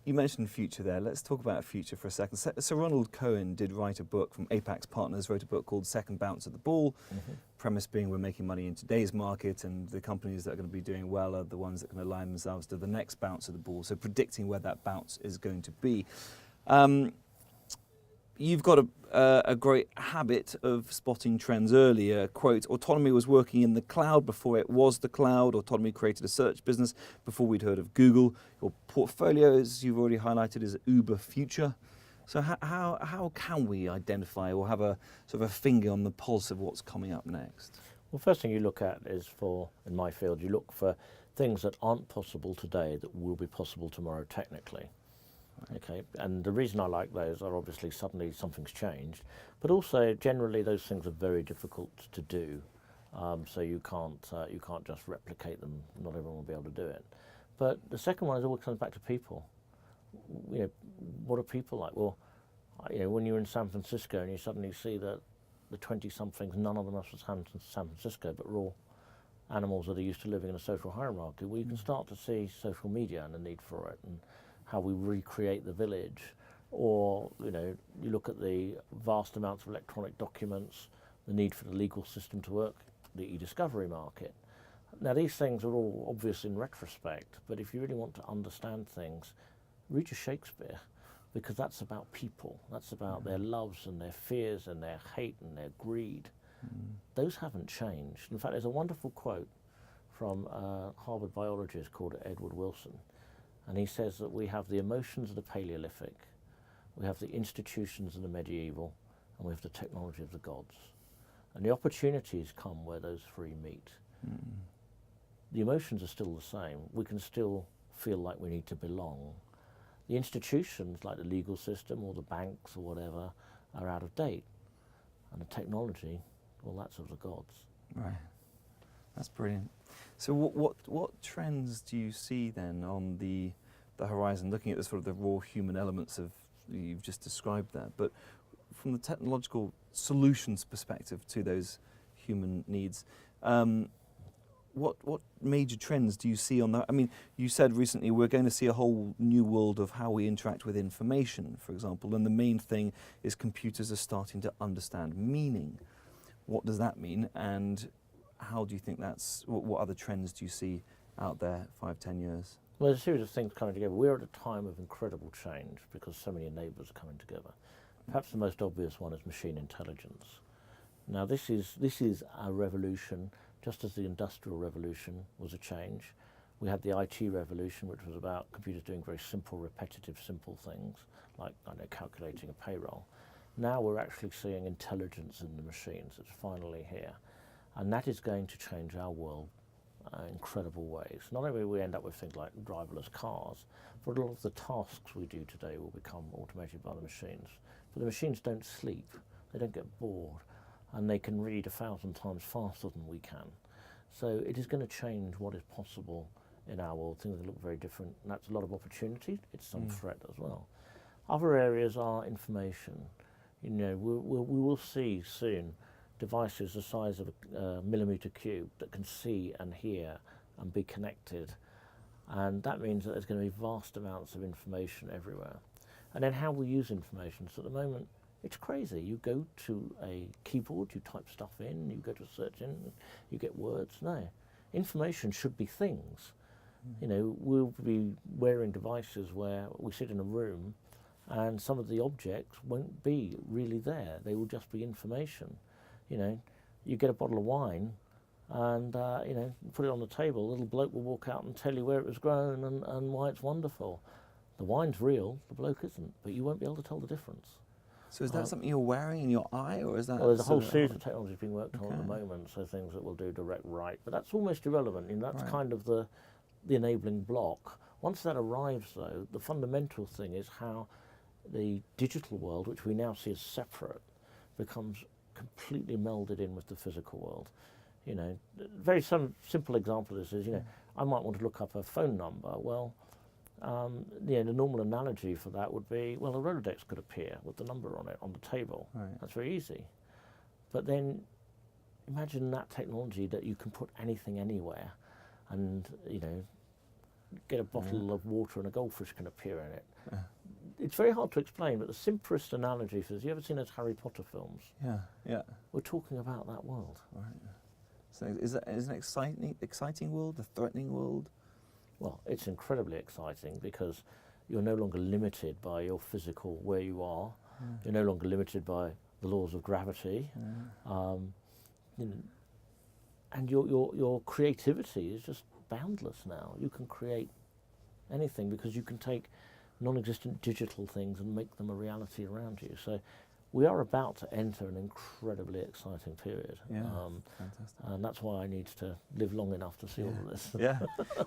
you mentioned future there. Let's talk about future for a second. Sir Ronald Cohen did write a book from Apex Partners, wrote a book called Second Bounce of the Ball. Premise being we're making money in today's market, and the companies that are going to be doing well are the ones that can align themselves to the next bounce of the ball. So predicting where that bounce is going to be. You've got a great habit of spotting trends earlier. Quote, autonomy was working in the cloud before it was the cloud. Autonomy created a search business before we'd heard of Google. Your portfolio, as you've already highlighted, is Uber future. So how can we identify or have a sort of a finger on the pulse of what's coming up next? Well, first thing you look at is in my field, you look for things that aren't possible today that will be possible tomorrow technically. Okay, and the reason I like those are obviously suddenly something's changed, but also generally those things are very difficult to do, so you can't just replicate them. Not everyone will be able to do it. But the second one is always comes back to people. You know, what are people like? Well, you know, when you're in San Francisco and you suddenly see that the 20-somethings, none of them are from San Francisco, but we're all animals that are used to living in a social hierarchy. Well, you can start to see social media and the need for it, and how we recreate the village. Or, you know, you look at the vast amounts of electronic documents, the need for the legal system to work, the e-discovery market. Now, these things are all obvious in retrospect, but if you really want to understand things, read your Shakespeare, because that's about people. That's about their loves and their fears and their hate and their greed. Those haven't changed. In fact, there's a wonderful quote from a Harvard biologist called Edward Wilson. And he says that we have the emotions of the Paleolithic, we have the institutions of the medieval, and we have the technology of the gods. And the opportunities come where those three meet. The emotions are still the same. We can still feel like we need to belong. The institutions, like the legal system or the banks or whatever, are out of date. And the technology, well, that's of the gods. Right. That's brilliant. So what trends do you see then on the horizon, looking at the sort of the raw human elements of you've just described that, but from the technological solutions perspective to those human needs, what major trends do you see on that? I mean, you said recently we're going to see a whole new world of how we interact with information, for example, and the main thing is computers are starting to understand meaning. What does that mean, and how do you think what other trends do you see out there 5-10 years? Well, there's a series of things coming together. We're at a time of incredible change because so many enablers are coming together. Perhaps the most obvious one is machine intelligence. Now, this is a revolution, just as the Industrial Revolution was a change. We had the IT revolution, which was about computers doing very simple, repetitive, simple things, like, I know, calculating a payroll. Now we're actually seeing intelligence in the machines. It's finally here. And that is going to change our world in incredible ways. Not only will we end up with things like driverless cars, but a lot of the tasks we do today will become automated by the machines. But the machines don't sleep, they don't get bored, and they can read 1,000 times faster than we can. So it is going to change what is possible in our world. Things look very different, and that's a lot of opportunity. It's some threat as well. Other areas are information. You know, we will see soon devices the size of a millimetre cube that can see and hear and be connected. And that means that there's going to be vast amounts of information everywhere. And then how we use information. So at the moment, it's crazy. You go to a keyboard, you type stuff in, you go to a search engine, you get words. No, information should be things. You know, we'll be wearing devices where we sit in a room and some of the objects won't be really there. They will just be information. You know, you get a bottle of wine and, you know, put it on the table, a little bloke will walk out and tell you where it was grown and why it's wonderful. The wine's real, the bloke isn't, but you won't be able to tell the difference. So is that something you're wearing in your eye, or is that... Well, there's a whole series of technologies being worked on at the moment, so things that will do direct write, but that's almost irrelevant, and that's kind of the enabling block. Once that arrives, though, the fundamental thing is how the digital world, which we now see as separate, becomes completely melded in with the physical world. You know, very simple example of this is, you know, I might want to look up a phone number. Well, you know, the normal analogy for that would be, well, a Rolodex could appear with the number on it on the table. That's very easy. But then imagine that technology that you can put anything anywhere and, you know, get a bottle of water and a goldfish can appear in it. It's very hard to explain, but the simplest analogy for this, you ever seen those Harry Potter films? Yeah, yeah. We're talking about that world. Right. So is it an exciting world, a threatening world? Well, it's incredibly exciting because you're no longer limited by your physical where you are. You're no longer limited by the laws of gravity. You know, and your creativity is just boundless now. You can create anything because you can take non-existent digital things and make them a reality around you. So we are about to enter an incredibly exciting period. Yeah, fantastic. And that's why I need to live long enough to see all of this. Yeah.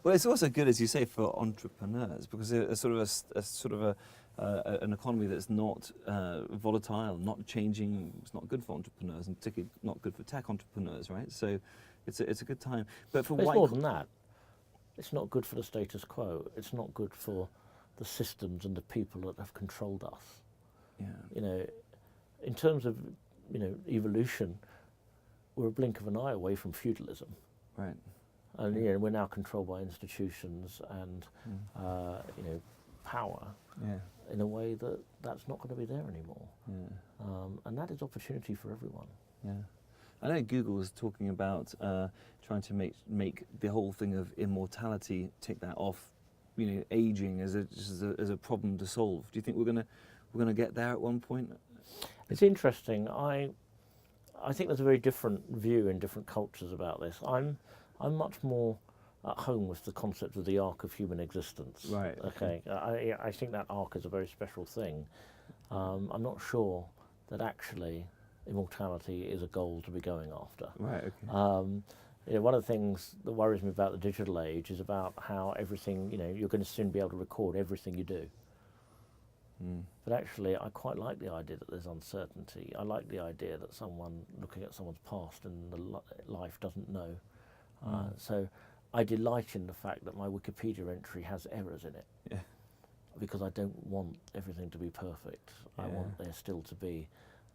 Well, it's also good, as you say, for entrepreneurs because it's an economy that's not volatile, not changing. It's not good for entrepreneurs, and particularly not good for tech entrepreneurs, right? So it's a good time. But for It's more than that. It's not good for the status quo. It's not good for the systems and the people that have controlled us. Yeah. You know, in terms of, you know, evolution, we're a blink of an eye away from feudalism. Right. And you know, we're now controlled by institutions and you know, power in a way that's not going to be there anymore. Yeah. And that is opportunity for everyone. Yeah. I know Google was talking about trying to make the whole thing of immortality, take that off, you know, aging as a problem to solve. Do you think we're gonna get there at one point? It's interesting. I think there's a very different view in different cultures about this. I'm much more at home with the concept of the arc of human existence. Right. Okay. I think that arc is a very special thing. I'm not sure that actually immortality is a goal to be going after. Right. Okay. You know, one of the things that worries me about the digital age is about how everything, you know, you're going to soon be able to record everything you do. But actually, I quite like the idea that there's uncertainty. I like the idea that someone looking at someone's past and the life doesn't know. So I delight in the fact that my Wikipedia entry has errors in it. Yeah. Because I don't want everything to be perfect. I want there still to be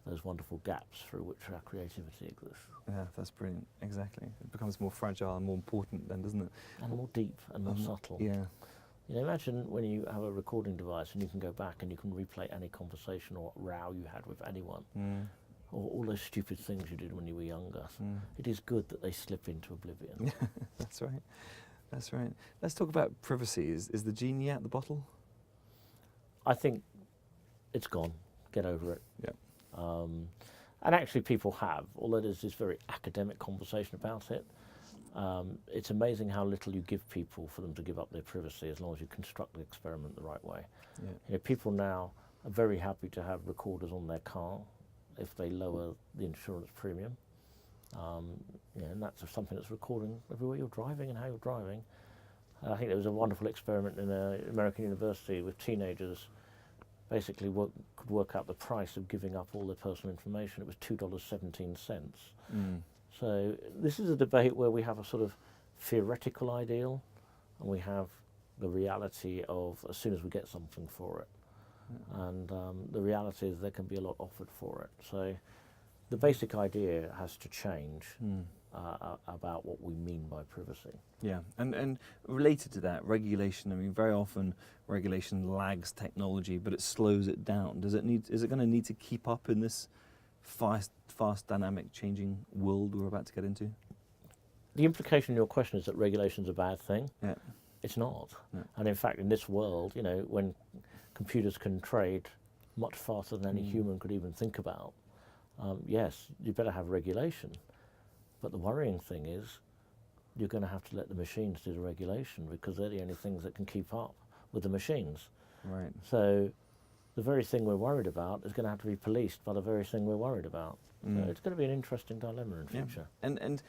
those wonderful gaps through which our creativity exists. Yeah, that's brilliant. Exactly. It becomes more fragile and more important then, doesn't it? And more deep and more subtle. Yeah. You know, imagine when you have a recording device and you can go back and you can replay any conversation or row you had with anyone, or all those stupid things you did when you were younger. It is good that they slip into oblivion. That's right. That's right. Let's talk about privacy. Is the genie out the bottle? I think it's gone. Get over it. Yeah. And actually people have, although there's this very academic conversation about it. It's amazing how little you give people for them to give up their privacy as long as you construct the experiment the right way. Yeah. You know, people now are very happy to have recorders on their car if they lower the insurance premium. You know, and that's something that's recording everywhere you're driving and how you're driving. I think there was a wonderful experiment in an American university with teenagers basically could work out the price of giving up all their personal information. It was $2.17. So this is a debate where we have a sort of theoretical ideal and we have the reality of as soon as we get something for it. And the reality is there can be a lot offered for it. So the basic idea has to change about what we mean by privacy. Yeah, and related to that, regulation. I mean, very often regulation lags technology, but it slows it down. Is it going to need to keep up in this fast, dynamic, changing world we're about to get into? The implication in your question is that regulation is a bad thing. Yeah. It's not. No. And in fact, in this world, you know, when computers can trade much faster than any human could even think about, yes, you better have regulation. But the worrying thing is you're going to have to let the machines do the regulation because they're the only things that can keep up with the machines. Right. So the very thing we're worried about is going to have to be policed by the very thing we're worried about. So it's going to be an interesting dilemma in future. And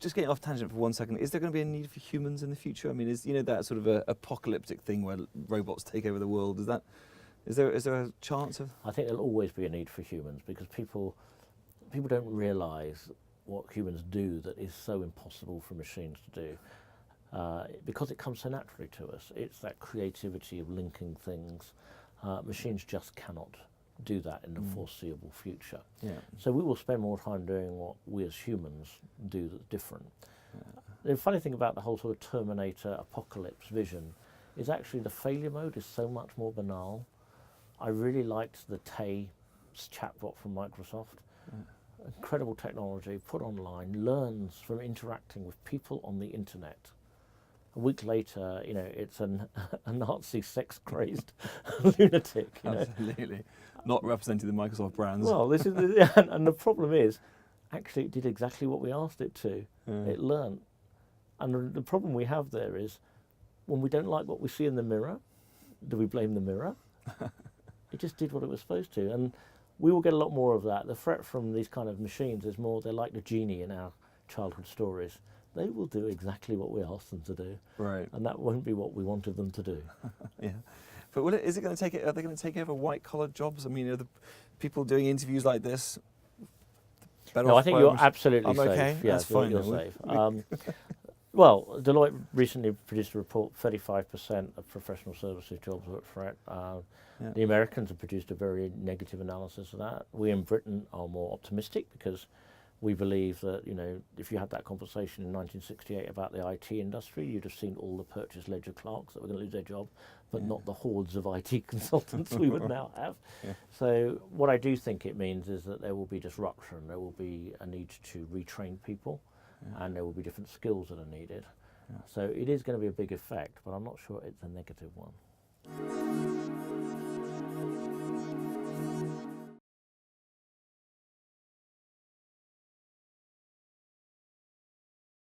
just getting off tangent for 1 second, is there going to be a need for humans in the future? I mean, is that sort of a apocalyptic thing where robots take over the world? Is there a chance of? I think there'll always be a need for humans because people don't realise what humans do that is so impossible for machines to do. Because it comes so naturally to us. It's that creativity of linking things. Machines just cannot do that in the foreseeable future. Yeah. So we will spend more time doing what we as humans do that's different. The funny thing about the whole sort of Terminator apocalypse vision is actually the failure mode is so much more banal. I really liked the Tay chatbot from Microsoft. Incredible technology, put online, learns from interacting with people on the internet. A week later, you know, it's a Nazi sex-crazed lunatic. You know? Absolutely. Not representing the Microsoft brands. Well, this is and the problem is, actually, it did exactly what we asked it to. It learned, and the problem we have there is, when we don't like what we see in the mirror, do we blame the mirror? It just did what it was supposed to, and we will get a lot more of that. The threat from these kind of machines is more, they're like the genie in our childhood stories. They will do exactly what we asked them to do. Right. And that won't be what we wanted them to do. Yeah. But is it going to take it, are they going to take over white-collar jobs? I mean, are the people doing interviews like this better No, off I think by you're absolutely I'm safe. okay? Yeah, That's fine. you're then. safe. Well, Deloitte recently produced a report, 35% of professional services jobs are at threat. Yeah. The Americans have produced a very negative analysis of that. We in Britain are more optimistic because we believe that, you know, if you had that conversation in 1968 about the IT industry, you'd have seen all the purchase ledger clerks that were going to lose their job, but not the hordes of IT consultants we would now have. Yeah. So what I do think it means is that there will be disruption. There will be a need to retrain people, and there will be different skills that are needed. So it is going to be a big effect, but I'm not sure it's a negative one.